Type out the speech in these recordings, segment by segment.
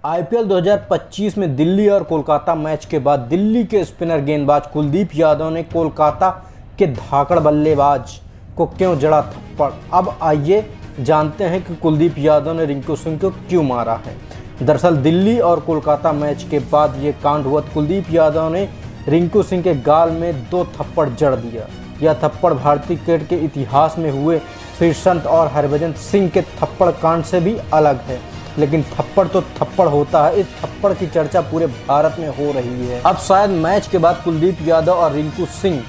IPL 2025 में दिल्ली और Kolkata match के बाद दिल्ली के स्पिनर गेंदबाज कुलदीप यादव ने कोलकाता के धाकड़ बल्लेबाज को क्यों जड़ा थप्पड़। अब आइए जानते हैं कि कुलदीप यादव ने रिंकू सिंह को क्यों मारा है। दरअसल दिल्ली और कोलकाता मैच के बाद ये कांड हुआ। कुलदीप यादव ने रिंकू सिंह के गाल में 2 थप्पड़ जड़ दिया। यह थप्पड़ भारतीय क्रिकेट के इतिहास में हुए श्रीसंत और हरभजन सिंह के थप्पड़ कांड से भी अलग है, लेकिन थप्पड़ तो थप्पड़ होता है। इस थप्पड़ की चर्चा पूरे भारत में हो रही है। अब शायद मैच के बाद कुलदीप यादव और रिंकू सिंह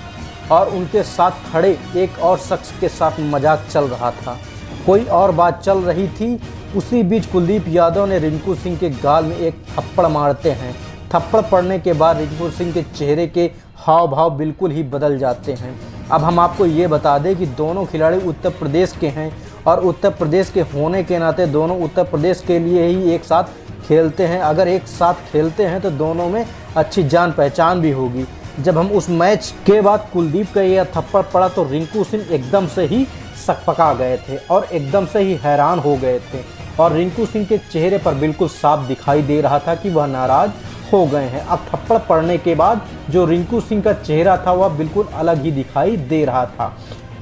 और उनके साथ खड़े एक और शख्स के साथ मजाक चल रहा था, कोई और बात चल रही थी। उसी बीच कुलदीप यादव ने रिंकू सिंह के गाल में एक थप्पड़ मारते हैं। थप्पड़ पड़ने के बाद रिंकू सिंह के चेहरे के हाव भाव बिल्कुल ही बदल जाते हैं। अब हम आपको ये बता दें कि दोनों खिलाड़ी उत्तर प्रदेश के हैं और उत्तर प्रदेश के होने के नाते दोनों उत्तर प्रदेश के लिए ही एक साथ खेलते हैं। अगर एक साथ खेलते हैं तो दोनों में अच्छी जान पहचान भी होगी। जब हम उस मैच के बाद कुलदीप का यह थप्पड़ पड़ा तो रिंकू सिंह एकदम से ही सकपका गए थे और एकदम से ही हैरान हो गए थे और रिंकू सिंह के चेहरे पर बिल्कुल साफ दिखाई दे रहा था कि वह नाराज हो गए हैं। अब थप्पड़ पड़ने के बाद जो रिंकू सिंह का चेहरा था वह बिल्कुल अलग ही दिखाई दे रहा था।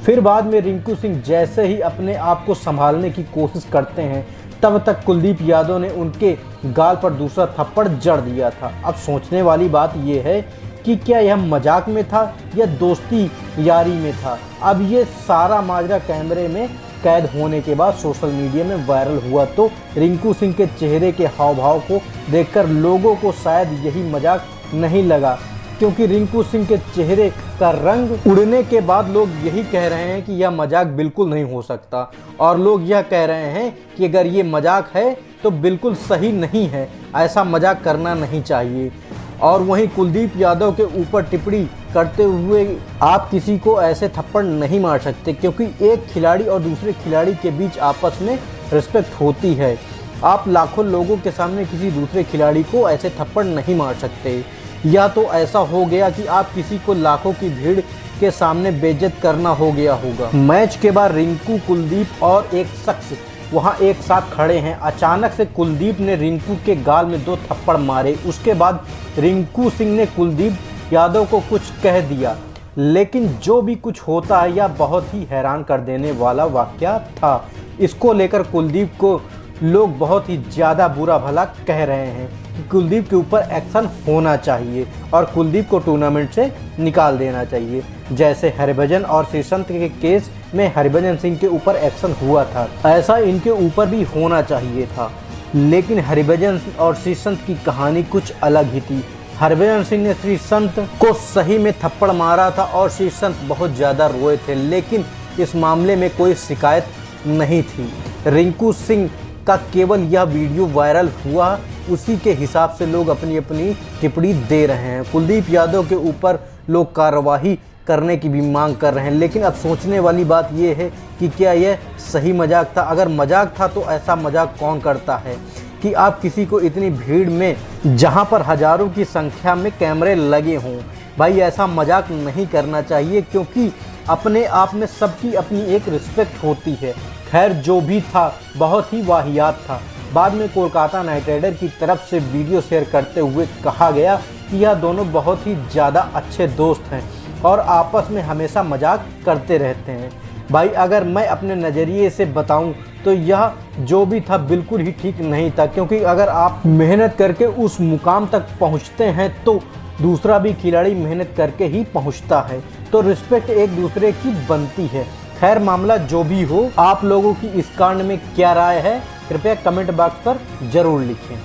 फिर बाद में रिंकू सिंह जैसे ही अपने आप को संभालने की कोशिश करते हैं, तब तक कुलदीप यादव ने उनके गाल पर दूसरा थप्पड़ जड़ दिया था। अब सोचने वाली बात यह है कि क्या यह मजाक में था या दोस्ती यारी में था। अब ये सारा माजरा कैमरे में कैद होने के बाद सोशल मीडिया में वायरल हुआ तो रिंकू सिंह के चेहरे के हाव भाव को देखकर लोगों को शायद यही मजाक नहीं लगा, क्योंकि रिंकू सिंह के चेहरे का रंग उड़ने के बाद लोग यही कह रहे हैं कि यह मजाक बिल्कुल नहीं हो सकता और लोग यह कह रहे हैं कि अगर ये मजाक है तो बिल्कुल सही नहीं है, ऐसा मजाक करना नहीं चाहिए। और वहीं कुलदीप यादव के ऊपर टिप्पणी करते हुए आप किसी को ऐसे थप्पड़ नहीं मार सकते, क्योंकि एक खिलाड़ी और दूसरे खिलाड़ी के बीच आपस में रिस्पेक्ट होती है। आप लाखों लोगों के सामने किसी दूसरे खिलाड़ी को ऐसे थप्पड़ नहीं मार सकते। या तो ऐसा हो गया कि आप किसी को लाखों की भीड़ के सामने बेइज्जत करना हो गया होगा। मैच के बाद रिंकू, कुलदीप और एक शख्स वहां एक साथ खड़े हैं। अचानक से कुलदीप ने रिंकू के गाल में 2 थप्पड़ मारे। उसके बाद रिंकू सिंह ने कुलदीप यादव को कुछ कह दिया, लेकिन जो भी कुछ होता है यह बहुत ही हैरान कर देने वाला वाकया था। इसको लेकर कुलदीप को लोग बहुत ही ज़्यादा बुरा भला कह रहे हैं कि कुलदीप के ऊपर एक्शन होना चाहिए और कुलदीप को टूर्नामेंट से निकाल देना चाहिए, जैसे हरभजन और श्रीसंत के केस में हरभजन सिंह के ऊपर एक्शन हुआ था, ऐसा इनके ऊपर भी होना चाहिए था। लेकिन हरभजन और श्रीसंत की कहानी कुछ अलग ही थी। हरभजन सिंह ने श्रीसंत को सही में थप्पड़ मारा था और श्रीसंत बहुत ज़्यादा रोए थे, लेकिन इस मामले में कोई शिकायत नहीं थी। रिंकू सिंह का केवल यह वीडियो वायरल हुआ, उसी के हिसाब से लोग अपनी अपनी टिप्पणी दे रहे हैं। कुलदीप यादव के ऊपर लोग कार्रवाई करने की भी मांग कर रहे हैं, लेकिन अब सोचने वाली बात यह है कि क्या यह सही मजाक था। अगर मजाक था तो ऐसा मजाक कौन करता है कि आप किसी को इतनी भीड़ में, जहां पर हजारों की संख्या में कैमरे लगे हों, भाई ऐसा मजाक नहीं करना चाहिए, क्योंकि अपने आप में सबकी अपनी एक रिस्पेक्ट होती है। खैर जो भी था बहुत ही वाहियात था। बाद में कोलकाता नाइट राइडर की तरफ से वीडियो शेयर करते हुए कहा गया कि यह दोनों बहुत ही ज़्यादा अच्छे दोस्त हैं और आपस में हमेशा मजाक करते रहते हैं। भाई अगर मैं अपने नज़रिए से बताऊं तो यह जो भी था बिल्कुल ही ठीक नहीं था, क्योंकि अगर आप मेहनत करके उस मुकाम तक पहुंचते हैं तो दूसरा भी खिलाड़ी मेहनत करके ही पहुंचता है, तो रिस्पेक्ट एक दूसरे की बनती है। खैर मामला जो भी हो, आप लोगों की इस कांड में क्या राय है कृपया कमेंट बॉक्स पर ज़रूर लिखें।